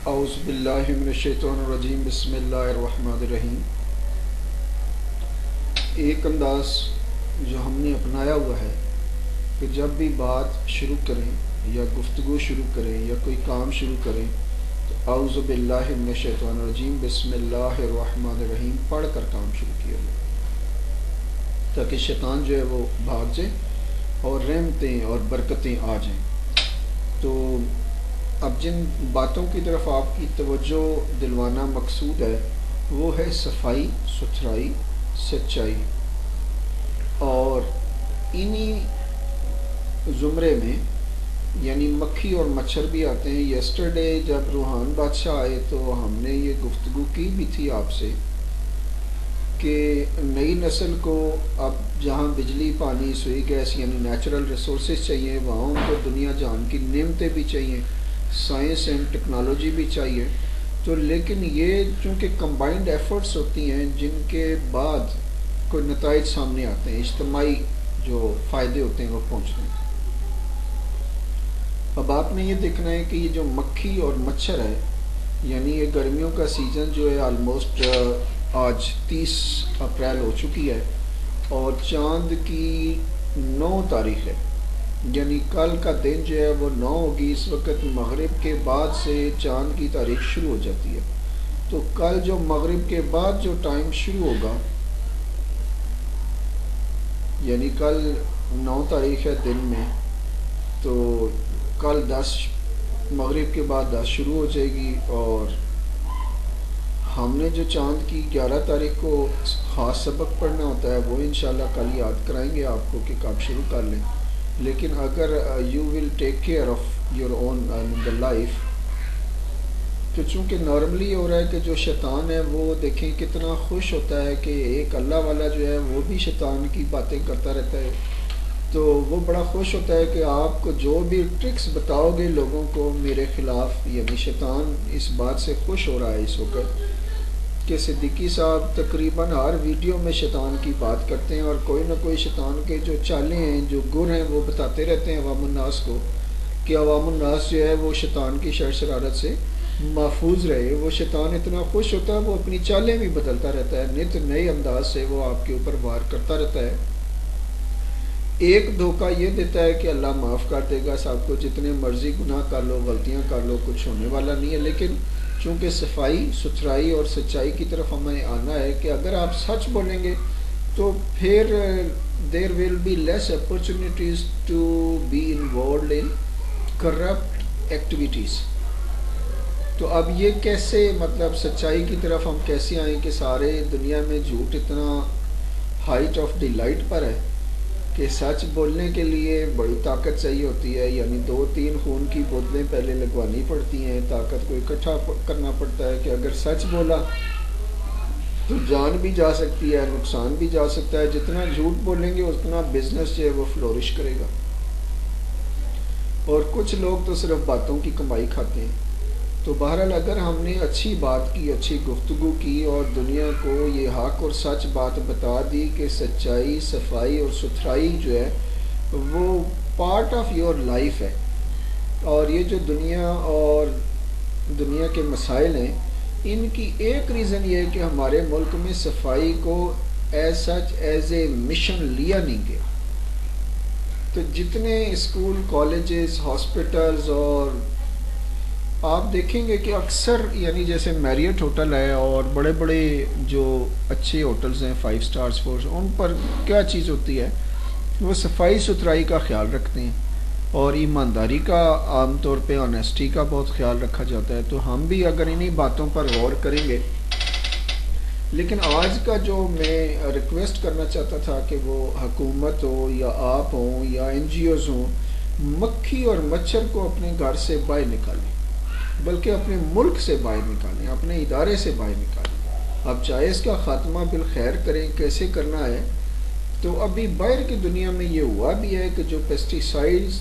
اعوذ باللہ من الشیطان الرجیم بسم اللہ الرحمن الرحیم۔ ایک انداز جو ہم نے اپنایا ہوا ہے کہ جب بھی بات شروع کریں یا گفتگو شروع کریں یا کوئی کام شروع کریں تو اعوذ باللہ من الشیطان الرجیم بسم اللہ الرحمن الرحیم پڑھ کر کام شروع کیا جائے تاکہ شیطان جو ہے وہ بھاگ جائے اور رحمتیں اور برکتیں آ جائیں۔ تو اب جن باتوں کی طرف آپ کی توجہ دلوانا مقصود ہے وہ ہے صفائی ستھرائی سچائی، اور انہی زمرے میں یعنی مکھی اور مچھر بھی آتے ہیں۔ یسٹرڈے جب روحان بادشاہ آئے تو ہم نے یہ گفتگو کی بھی تھی آپ سے کہ نئی نسل کو اب جہاں بجلی پانی سوئی گیس یعنی نیچرل ریسورسز چاہیے، وہاں ان کو دنیا جہان کی نعمتیں بھی چاہیے، سائنس اینڈ ٹیکنالوجی بھی چاہیے۔ تو لیکن یہ چونکہ کمبائنڈ ایفرٹس ہوتی ہیں جن کے بعد کوئی نتائج سامنے آتے ہیں، اجتماعی جو فائدے ہوتے ہیں وہ پہنچتے ہیں۔ اب آپ نے یہ دیکھنا ہے کہ یہ جو مکھی اور مچھر ہے یعنی یہ گرمیوں کا سیزن جو ہے آلموسٹ آج 30 اپریل ہو چکی ہے اور چاند کی 9 تاریخ ہے، یعنی کل کا دن جو ہے وہ 9 ہوگی۔ اس وقت مغرب کے بعد سے چاند کی تاریخ شروع ہو جاتی ہے، تو کل جو مغرب کے بعد جو ٹائم شروع ہوگا یعنی کل 9 تاریخ ہے دن میں، تو کل 10 مغرب کے بعد 10 شروع ہو جائے گی، اور ہم نے جو چاند کی 11 تاریخ کو خاص سبق پڑھنا ہوتا ہے وہ انشاءاللہ کل یاد کرائیں گے آپ کو کہ کب شروع کر لیں۔ لیکن اگر you will take care of your own the life, تو چونکہ نارملی ہو رہا ہے کہ جو شیطان ہے وہ دیکھیں کتنا خوش ہوتا ہے کہ ایک اللہ والا جو ہے وہ بھی شیطان کی باتیں کرتا رہتا ہے، تو وہ بڑا خوش ہوتا ہے کہ آپ کو جو بھی ٹرکس بتاؤ گے لوگوں کو میرے خلاف، یعنی شیطان اس بات سے خوش ہو رہا ہے اس وقت کہ صدیقی صاحب تقریباً ہر ویڈیو میں شیطان کی بات کرتے ہیں اور کوئی نہ کوئی شیطان کے جو چالیں ہیں جو گر ہیں وہ بتاتے رہتے ہیں عوام الناس کو کہ عوام الناس جو ہے وہ شیطان کی شر شرارت سے محفوظ رہے۔ وہ شیطان اتنا خوش ہوتا ہے وہ اپنی چالیں بھی بدلتا رہتا ہے، نت نئے انداز سے وہ آپ کے اوپر وار کرتا رہتا ہے۔ ایک دھوکہ یہ دیتا ہے کہ اللہ معاف کر دے گا سب کو، جتنے مرضی گناہ کر لو غلطیاں کر لو کچھ ہونے والا نہیں ہے، لیکن چونکہ صفائی ستھرائی اور سچائی کی طرف ہمیں آنا ہے کہ اگر آپ سچ بولیں گے تو پھر there will be less opportunities to be involved in corrupt activities. تو اب یہ کیسے مطلب سچائی کی طرف ہم کیسے آئیں کہ سارے دنیا میں جھوٹ اتنا ہائٹ آف ڈیلائٹ پر ہے کہ سچ بولنے کے لیے بڑی طاقت چاہیے ہوتی ہے، یعنی 2-3 خون کی بوتلیں پہلے لگوانی پڑتی ہیں، طاقت کو اکٹھا کرنا پڑتا ہے کہ اگر سچ بولا تو جان بھی جا سکتی ہے نقصان بھی جا سکتا ہے، جتنا جھوٹ بولیں گے اتنا بزنس جو ہے وہ فلورش کرے گا۔ اور کچھ لوگ تو صرف باتوں کی کمائی کھاتے ہیں۔ تو بہرحال اگر ہم نے اچھی بات کی، اچھی گفتگو کی اور دنیا کو یہ حق اور سچ بات بتا دی کہ سچائی صفائی اور ستھرائی جو ہے وہ پارٹ آف یور لائف ہے، اور یہ جو دنیا اور دنیا کے مسائل ہیں ان کی ایک ریزن یہ ہے کہ ہمارے ملک میں صفائی کو as such as a mission لیا نہیں گیا۔ تو جتنے اسکول کالجز ہاسپٹلز، اور آپ دیکھیں گے کہ اکثر یعنی جیسے میریٹ ہوٹل ہے اور بڑے بڑے جو اچھے ہوٹلز ہیں 5 سٹارز 4، ان پر کیا چیز ہوتی ہے وہ صفائی ستھرائی کا خیال رکھتے ہیں اور ایمانداری کا، عام طور پہ آنیسٹی کا بہت خیال رکھا جاتا ہے۔ تو ہم بھی اگر انہی باتوں پر غور کریں گے، لیکن آج کا جو میں ریکویسٹ کرنا چاہتا تھا کہ وہ حکومت ہو یا آپ ہوں یا NGOز ہوں، مکھی اور مچھر کو اپنے گھر سے باہر نکالیں، بلکہ اپنے ملک سے باہر نکالیں، اپنے ادارے سے باہر نکالیں۔ اب چاہے اس کا خاتمہ بالخیر کریں، کیسے کرنا ہے تو ابھی باہر کی دنیا میں یہ ہوا بھی ہے کہ جو پیسٹی سائڈز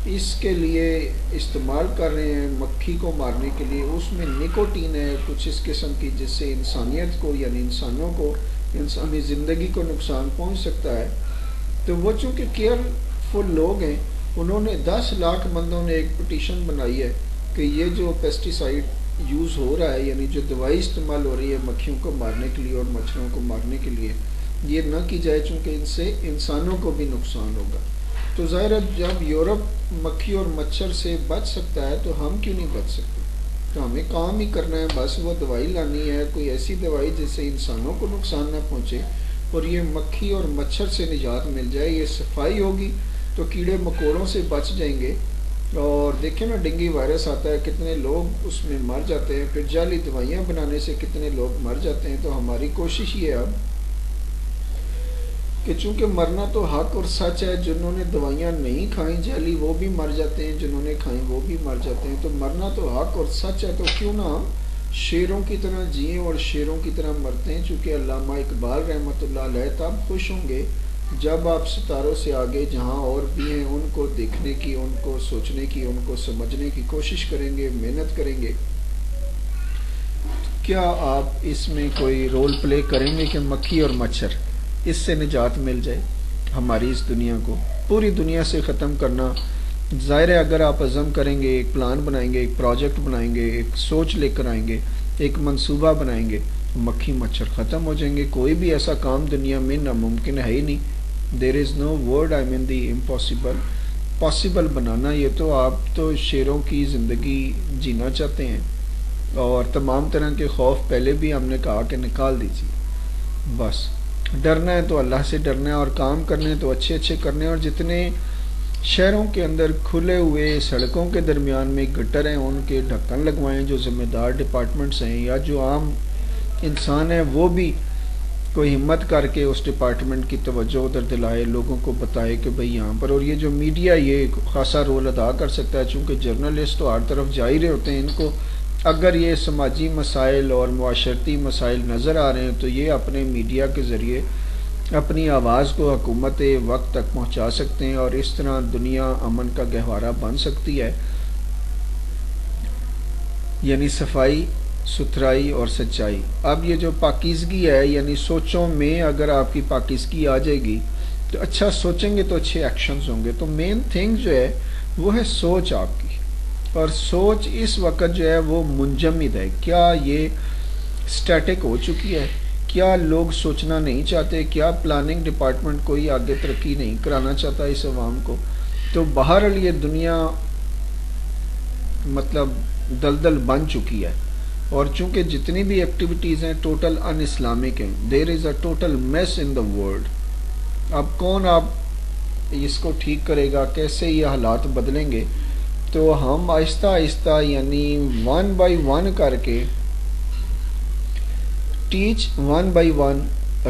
اس کے لیے استعمال کر رہے ہیں مکھی کو مارنے کے لیے، اس میں نکوٹین ہے کچھ اس قسم کی جس سے انسانیت کو یعنی انسانوں کو انسانی زندگی کو نقصان پہنچ سکتا ہے۔ تو وہ چونکہ کیئرفل لوگ ہیں، انہوں نے 10 لاکھ بندوں نے ایک پٹیشن بنائی ہے کہ یہ جو پیسٹی سائڈ یوز ہو رہا ہے، یعنی جو دوائی استعمال ہو رہی ہے مکھیوں کو مارنے کے لیے اور مچھروں کو مارنے کے لیے، یہ نہ کی جائے، چونکہ ان سے انسانوں کو بھی نقصان ہوگا۔ تو ظاہر ہے جب یورپ مکھی اور مچھر سے بچ سکتا ہے تو ہم کیوں نہیں بچ سکتے؟ تو ہمیں کام ہی کرنا ہے، بس وہ دوائی لانی ہے، کوئی ایسی دوائی جس سے انسانوں کو نقصان نہ پہنچے اور یہ مکھی اور مچھر سے نجات مل جائے۔ یہ صفائی ہوگی تو کیڑے مکوڑوں سے بچ جائیں گے۔ اور دیکھیں نا ڈینگی وائرس آتا ہے، کتنے لوگ اس میں مر جاتے ہیں، پھر جعلی دوائیاں بنانے سے کتنے لوگ مر جاتے ہیں۔ تو ہماری کوشش یہ ہے اب کہ چونکہ مرنا تو حق اور سچ ہے، جنہوں نے دوائیاں نہیں کھائیں جعلی وہ بھی مر جاتے ہیں، جنہوں نے کھائیں وہ بھی مر جاتے ہیں، تو مرنا تو حق اور سچ ہے، تو کیوں نہ ہم شیروں کی طرح جئیں اور شیروں کی طرح مرتے ہیں۔ چونکہ علامہ اقبال رحمۃ اللہ علیہ تب خوش ہوں گے جب آپ ستاروں سے آگے جہاں اور بھی ہیں ان کو دیکھنے کی، ان کو سوچنے کی، ان کو سمجھنے کی کوشش کریں گے، محنت کریں گے۔ کیا آپ اس میں کوئی رول پلے کریں گے کہ مکھی اور مچھر اس سے نجات مل جائے؟ ہماری اس دنیا کو پوری دنیا سے ختم کرنا ظاہر ہے، اگر آپ عزم کریں گے، ایک پلان بنائیں گے، ایک پروجیکٹ بنائیں گے، ایک سوچ لے کر آئیں گے، ایک منصوبہ بنائیں گے، مکھی مچھر ختم ہو جائیں گے۔ کوئی بھی ایسا کام دنیا میں ناممکن ہے ہی نہیں۔ There is no word I mean the impossible. Possible بنانا، یہ تو آپ تو شیروں کی زندگی جینا چاہتے ہیں، اور تمام طرح کے خوف پہلے بھی ہم نے کہا کہ نکال دیجیے۔ بس ڈرنا ہے تو اللہ سے ڈرنا ہے، اور کام کرنے تو اچھے اچھے کرنے ہیں، اور جتنے شہروں کے اندر کھلے ہوئے سڑکوں کے درمیان میں گٹر ہیں ان کے ڈھکن لگوائیں، جو ذمہ دار ڈپارٹمنٹس ہیں یا جو عام انسان ہیں وہ بھی کوئی ہمت کر کے اس ڈپارٹمنٹ کی توجہ ادھر دلائے، لوگوں کو بتائے کہ بھئی یہاں پر۔ اور یہ جو میڈیا یہ خاصا رول ادا کر سکتا ہے، چونکہ جرنلسٹ تو ہر طرف جا ہی رہے ہوتے ہیں، ان کو اگر یہ سماجی مسائل اور معاشرتی مسائل نظر آ رہے ہیں تو یہ اپنے میڈیا کے ذریعے اپنی آواز کو حکومت وقت تک پہنچا سکتے ہیں، اور اس طرح دنیا امن کا گہوارہ بن سکتی ہے۔ یعنی صفائی، ستھرائی اور سچائی۔ اب یہ جو پاکیزگی ہے، یعنی سوچوں میں اگر آپ کی پاکیزگی آ جائے گی تو اچھا سوچیں گے تو اچھے ایکشنز ہوں گے۔ تو مین تھنگ جو ہے وہ ہے سوچ آپ کی، اور سوچ اس وقت جو ہے وہ منجمد ہے۔ کیا یہ سٹیٹک ہو چکی ہے؟ کیا لوگ سوچنا نہیں چاہتے؟ کیا پلاننگ ڈپارٹمنٹ کوئی آگے ترقی نہیں کرانا چاہتا اس عوام کو؟ تو بہرحال یہ دنیا مطلب دلدل بن چکی ہے، اور چونکہ جتنی بھی ایکٹیویٹیز ہیں ٹوٹل ان اسلامک ہیں۔ There is a total mess in the world. اب کون آپ اس کو ٹھیک کرے گا؟ کیسے یہ حالات بدلیں گے؟ تو ہم آہستہ آہستہ یعنی ون بائی ون کر کے، teach one by one,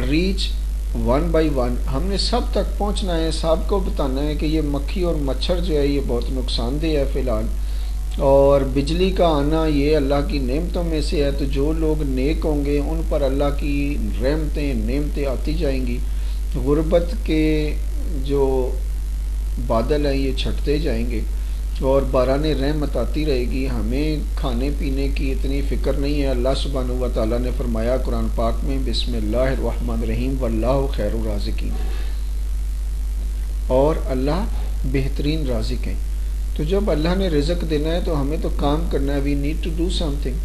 reach one by one, ہم نے سب تک پہنچنا ہے، سب کو بتانا ہے کہ یہ مکھی اور مچھر جو ہے یہ بہت نقصان دہ ہے فی الحال، اور بجلی کا آنا یہ اللہ کی نعمتوں میں سے ہے۔ تو جو لوگ نیک ہوں گے ان پر اللہ کی رحمتیں نعمتیں آتی جائیں گی، غربت کے جو بادل ہیں یہ چھٹتے جائیں گے، اور باران رحمت آتی رہے گی۔ ہمیں کھانے پینے کی اتنی فکر نہیں ہے۔ اللہ سبحانہ و تعالیٰ نے فرمایا قرآن پاک میں، بسم اللہ الرحمن الرحیم، واللہ خیر الرازقین، اور اللہ بہترین رازق ہیں۔ تو جب اللہ نے رزق دینا ہے تو ہمیں تو کام کرنا ہے، we need to do something.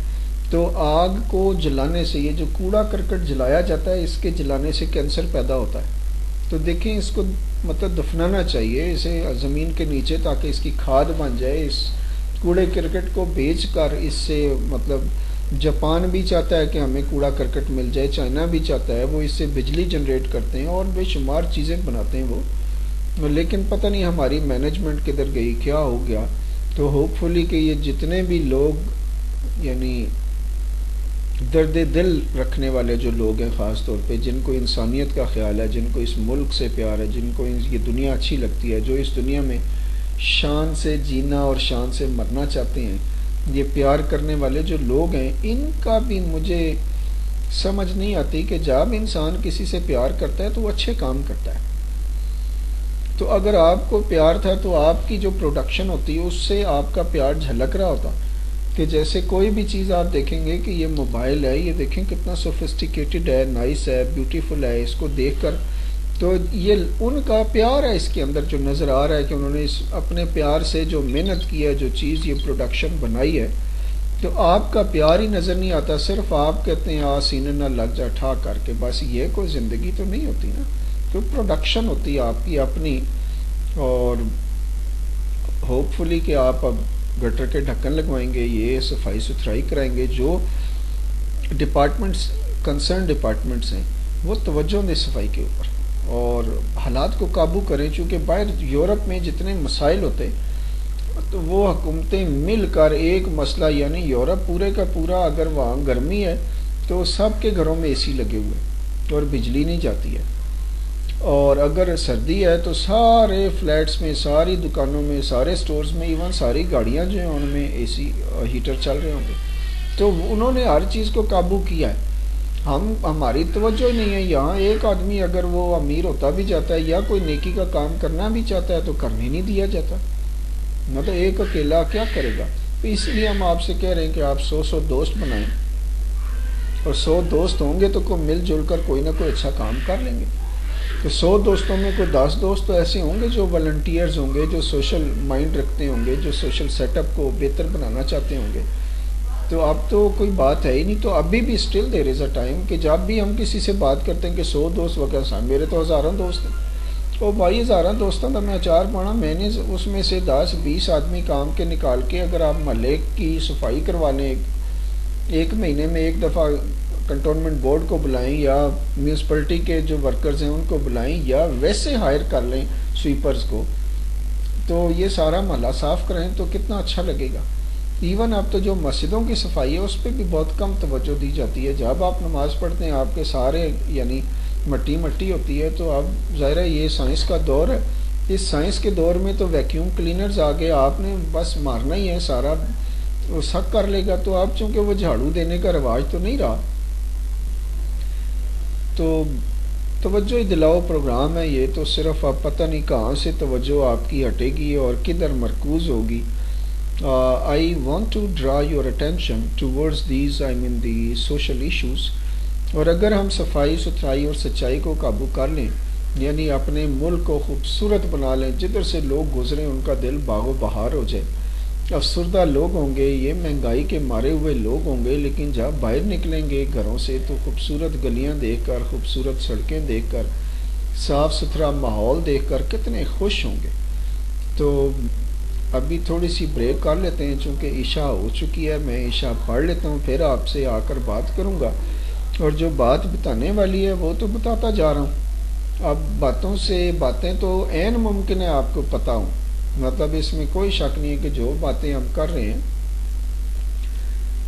تو آگ کو جلانے سے، یہ جو کوڑا کرکٹ جلایا جاتا ہے اس کے جلانے سے کینسر پیدا ہوتا ہے۔ تو دیکھیں اس کو مطلب دفنانا چاہیے اسے زمین کے نیچے، تاکہ اس کی کھاد بن جائے۔ اس کوڑے کرکٹ کو بیچ کر اس سے مطلب جاپان بھی چاہتا ہے کہ ہمیں کوڑا کرکٹ مل جائے، چائنا بھی چاہتا ہے، وہ اس سے بجلی جنریٹ کرتے ہیں اور بے شمار چیزیں بناتے ہیں وہ، لیکن پتہ نہیں ہماری مینجمنٹ کدھر گئی، کیا ہو گیا۔ تو ہوپ فلی کہ یہ جتنے بھی لوگ یعنی درد دل رکھنے والے جو لوگ ہیں، خاص طور پہ جن کو انسانیت کا خیال ہے، جن کو اس ملک سے پیار ہے، جن کو یہ دنیا اچھی لگتی ہے، جو اس دنیا میں شان سے جینا اور شان سے مرنا چاہتے ہیں، یہ پیار کرنے والے جو لوگ ہیں، ان کا بھی مجھے سمجھ نہیں آتی کہ جب انسان کسی سے پیار کرتا ہے تو وہ اچھے کام کرتا ہے۔ تو اگر آپ کو پیار تھا تو آپ کی جو پروڈکشن ہوتی ہے اس سے آپ کا پیار جھلک رہا ہوتا، کہ جیسے کوئی بھی چیز آپ دیکھیں گے کہ یہ موبائل ہے، یہ دیکھیں کتنا سوفسٹیکیٹڈ ہے، نائس ہے، بیوٹیفل ہے، اس کو دیکھ کر تو یہ ان کا پیار ہے اس کے اندر جو نظر آ رہا ہے، کہ انہوں نے اپنے پیار سے جو محنت کی ہے، جو چیز یہ پروڈکشن بنائی ہے، تو آپ کا پیار ہی نظر نہیں آتا، صرف آپ کہتے ہیں سینے نہ لگ جا ٹھا کر کے، بس یہ کوئی زندگی تو نہیں ہوتی نا، کوئی پروڈکشن ہوتی ہے آپ کی اپنی. اور ہوپ فلی کہ آپ اب گٹر کے ڈھکن لگوائیں گے، یہ صفائی ستھرائی کرائیں گے، جو ڈپارٹمنٹس کنسرن ڈپارٹمنٹس ہیں وہ توجہ دیں صفائی کے اوپر اور حالات کو قابو کریں. چونکہ باہر یورپ میں جتنے مسائل ہوتے تو وہ حکومتیں مل کر ایک مسئلہ، یعنی یورپ پورے کا پورا اگر وہاں گرمی ہے تو سب کے گھروں میں اے سی لگے ہوئے اور بجلی نہیں جاتی ہے، اور اگر سردی ہے تو سارے فلیٹس میں، ساری دکانوں میں، سارے سٹورز میں، ایون ساری گاڑیاں جو ہیں ان میں اے سی ہیٹر چل رہے ہوں گے. تو انہوں نے ہر چیز کو قابو کیا ہے. ہماری توجہ ہی نہیں ہے. یہاں ایک آدمی اگر وہ امیر ہوتا بھی جاتا ہے یا کوئی نیکی کا کام کرنا بھی چاہتا ہے تو کرنے نہیں دیا جاتا، نہ تو ایک اکیلا کیا کرے گا. تو اس لیے ہم آپ سے کہہ رہے ہیں کہ آپ 100 دوست بنائیں، اور 100 دوست ہوں گے تو کوئی مل جل کر کوئی نہ کوئی اچھا کام کر لیں گے. تو 100 دوستوں میں کوئی 10 دوست تو ایسے ہوں گے جو والنٹیئرز ہوں گے، جو سوشل مائنڈ رکھتے ہوں گے، جو سوشل سیٹ اپ کو بہتر بنانا چاہتے ہوں گے. تو اب تو کوئی بات ہے ہی نہیں. تو ابھی بھی still there is a time کہ جب بھی ہم کسی سے بات کرتے ہیں کہ 100 دوست وغیرہ، میرے تو ہزاروں دوست ہیں. تو بھائی ہزاروں دوستوں کا میں اچار پانا، میں نے اس میں سے 10-20 آدمی کام کے نکال کے اگر آپ محلے کی صفائی کروا لیں، ایک مہینے میں ایک دفعہ کنٹونمنٹ بورڈ کو بلائیں یا میونسپلٹی کے جو ورکرز ہیں ان کو بلائیں یا ویسے ہائر کر لیں سویپرز کو، تو یہ سارا محلہ صاف کریں تو کتنا اچھا لگے گا. ایون اب تو جو مسجدوں کی صفائی ہے اس پہ بھی بہت کم توجہ دی جاتی ہے. جب آپ نماز پڑھتے ہیں آپ کے سارے یعنی مٹی مٹی ہوتی ہے. تو اب ظاہر ہے یہ سائنس کا دور ہے، اس سائنس کے دور میں تو ویکیوم کلینرز آگے، آپ نے بس مارنا ہی ہے، سارا وہ سک کر لے گا. تو اب چونکہ وہ جھاڑو دینے کا رواج تو نہیں رہا، تو توجہ دلاؤ پروگرام ہے یہ. تو صرف اب پتہ نہیں کہاں سے توجہ آپ کی ہٹے گی اور کدھر مرکوز ہوگی. I want to draw your attention towards these the social issues. اور اگر ہم صفائی ستھرائی اور سچائی کو قابو کر لیں، یعنی اپنے ملک کو خوبصورت بنا لیں، جدھر سے لوگ گزریں ان کا دل باغ و بہار ہو جائے. افسردہ لوگ ہوں گے، یہ مہنگائی کے مارے ہوئے لوگ ہوں گے، لیکن جب باہر نکلیں گے گھروں سے تو خوبصورت گلیاں دیکھ کر، خوبصورت سڑکیں دیکھ کر، صاف ستھرا ماحول دیکھ کر کتنے خوش ہوں گے. تو ابھی تھوڑی سی بریک کر لیتے ہیں چونکہ عشاء ہو چکی ہے. میں عشاء پڑھ لیتا ہوں، پھر آپ سے آ کر بات کروں گا، اور جو بات بتانے والی ہے وہ تو بتاتا جا رہا ہوں. اب باتیں تو عین ممکن ہے آپ کو پتہ ہوں، مطلب اس میں کوئی شک نہیں ہے کہ جو باتیں ہم کر رہے ہیں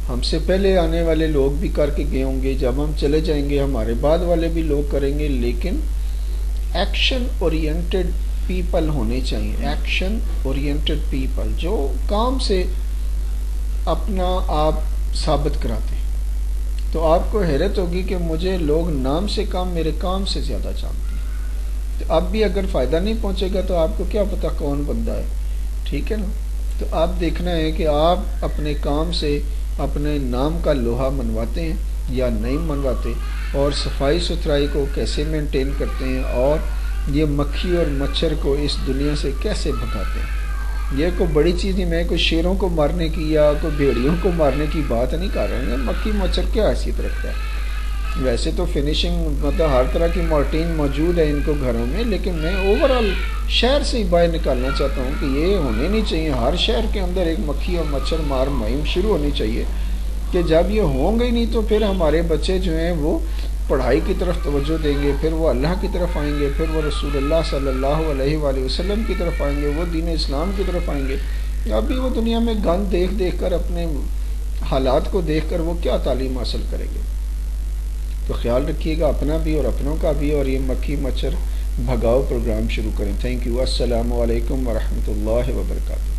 ہم سے پہلے آنے والے لوگ بھی کر کے گئے ہوں گے، جب ہم چلے جائیں گے ہمارے بعد والے بھی لوگ کریں گے. لیکن ایکشن اورینٹڈ پیپل ہونے چاہیے، ایکشن اورینٹڈ پیپل جو کام سے اپنا آپ ثابت کراتے ہیں. تو آپ کو حیرت ہوگی کہ مجھے لوگ نام سے کم میرے کام سے زیادہ جانتے ہیں. تو اب بھی اگر فائدہ نہیں پہنچے گا تو آپ کو کیا پتہ کون بندہ ہے، ٹھیک ہے نا. تو آپ دیکھنا ہے کہ آپ اپنے کام سے اپنے نام کا لوہا منواتے ہیں یا نہیں منواتے، اور صفائی ستھرائی کو کیسے مینٹین کرتے ہیں، اور یہ مکھی اور مچھر کو اس دنیا سے کیسے بھگاتے ہیں. یہ کوئی بڑی چیز نہیں، میں کوئی شیروں کو مارنے کی یا کوئی بھیڑیوں کو مارنے کی بات نہیں کر رہے ہیں. مکھی مچھر کیا حیثیت رکھتا ہے؟ ویسے تو فنیشنگ مطلب ہر طرح کی مارٹین موجود ہے ان کو گھروں میں، لیکن میں اوورآل شہر سے ہی باہر نکالنا چاہتا ہوں کہ یہ ہونے نہیں چاہیے. ہر شہر کے اندر ایک مکھی اور مچھر مار مہم شروع ہونی چاہیے، کہ جب یہ ہوں گے ہی نہیں تو پھر ہمارے بچے جو ہیں وہ پڑھائی کی طرف توجہ دیں گے، پھر وہ اللہ کی طرف آئیں گے، پھر وہ رسول اللہ صلی اللہ علیہ وآلہ وسلم کی طرف آئیں گے، وہ دین اسلام کی طرف آئیں گے. ابھی وہ دنیا میں گند دیکھ دیکھ کر، اپنے حالات کو دیکھ کر وہ کیا تعلیم حاصل کریں گے. تو خیال رکھیے گا اپنا بھی اور اپنوں کا بھی، اور یہ مکھی مچھر بھگاؤ پروگرام شروع کریں. Thank you. السلام علیکم ورحمۃ اللہ وبرکاتہ.